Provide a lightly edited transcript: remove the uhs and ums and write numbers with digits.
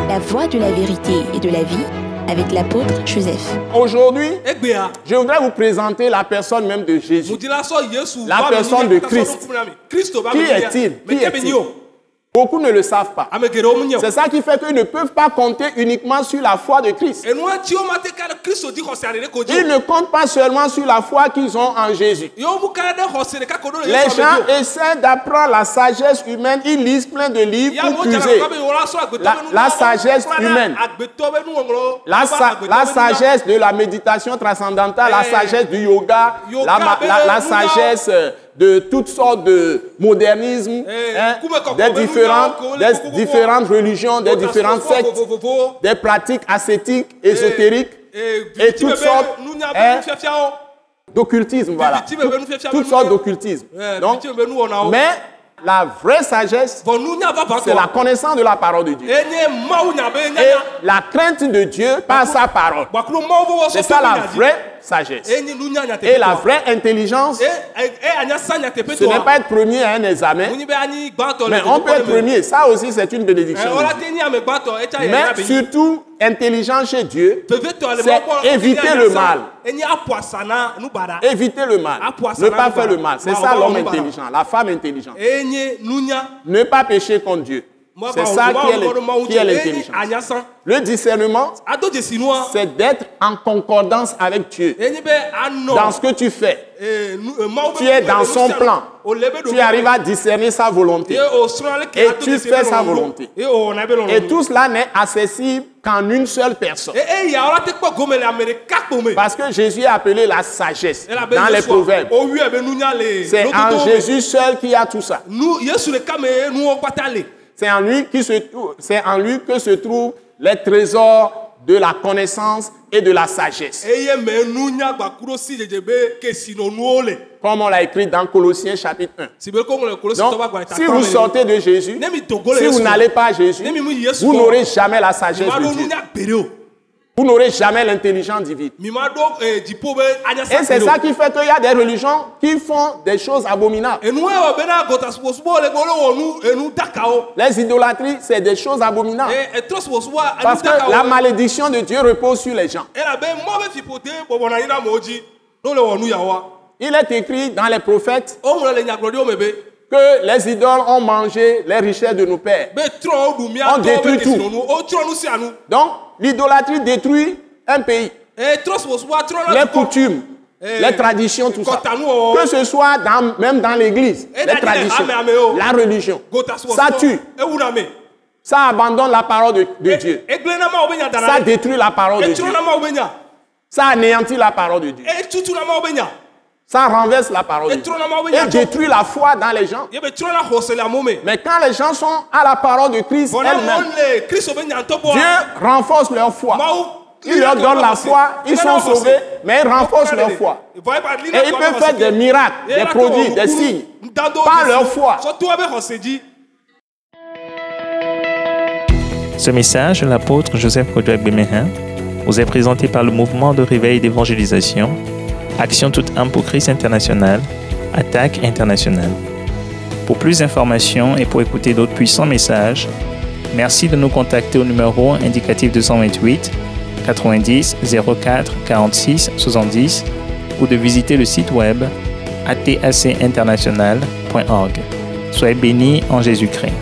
la voie de la vérité et de la vie avec l'apôtre Joseph. Aujourd'hui, je voudrais vous présenter la personne même de Jésus. La personne de Christ. Qui est-il? Qui est-il? Beaucoup ne le savent pas. C'est ça qui fait qu'ils ne peuvent pas compter uniquement sur la foi de Christ. Ils ne comptent pas seulement sur la foi qu'ils ont en Jésus. Les gens essaient d'apprendre la sagesse humaine. Ils lisent plein de livres pour puiser la sagesse humaine. La sagesse de la méditation transcendantale, la sagesse du yoga, la sagesse de toutes sortes de modernisme, des différentes religions, des différentes sectes, des pratiques ascétiques, ésotériques, et toutes sortes d'occultisme, voilà. Toutes sortes d'occultisme. Mais la vraie sagesse, c'est la connaissance de la parole de Dieu. Et la crainte de Dieu par sa parole. C'est ça la vraie sagesse. Et la vraie intelligence, ce n'est pas être premier à un examen, mais on peut être premier. Ça aussi, c'est une bénédiction. Mais surtout, intelligence chez Dieu, c'est éviter le mal. Éviter le mal. Ne pas faire le mal. C'est ça l'homme intelligent, la femme intelligente. Ne pas pécher contre Dieu. C'est ça qui est l'intelligence. Le discernement, c'est d'être en concordance avec Dieu. Dans ce que tu fais, tu es dans son plan. Tu arrives à discerner sa volonté. Et tu fais sa volonté. Et tout cela n'est accessible qu'en une seule personne. Parce que Jésus a appelé la sagesse dans les proverbes. C'est en Jésus seul qu'il y a tout ça. C'est en lui que se trouvent les trésors de la connaissance et de la sagesse. Comme on l'a écrit dans Colossiens chapitre 1. Donc, si vous sortez de Jésus, si vous n'allez pas à Jésus, vous n'aurez jamais la sagesse de Dieu. Vous n'aurez jamais l'intelligence divine. Et c'est ça qui fait qu'il y a des religions qui font des choses abominables. Les idolâtries, c'est des choses abominables. Parce que la malédiction de Dieu repose sur les gens. Il est écrit dans les prophètes que les idoles ont mangé les richesses de nos pères. On détruit tout. Donc, l'idolâtrie détruit un pays. Les coutumes, les traditions, tout ça. Que ce soit même dans l'église, les traditions, la religion. Ça tue. Ça abandonne la parole de Dieu. Ça détruit la parole de Dieu. Ça anéantit la parole de Dieu. Ça renverse la parole de Dieu et détruit la foi dans les gens. Mais quand les gens sont à la parole de Christ elle-même, Dieu renforce leur foi. Il leur donne la foi, ils sont sauvés, mais il renforce leur foi. Et ils peuvent faire des miracles, des produits, des signes, par leur foi. Ce message de l'apôtre Joseph Kodouak-Bemehin vous est présenté par le mouvement de réveil d'évangélisation Action toute âme pour Christ international, Attaque internationale. Pour plus d'informations et pour écouter d'autres puissants messages, merci de nous contacter au numéro indicatif 228 90 04 46 70 ou de visiter le site web atacinternational.org. Soyez bénis en Jésus-Christ.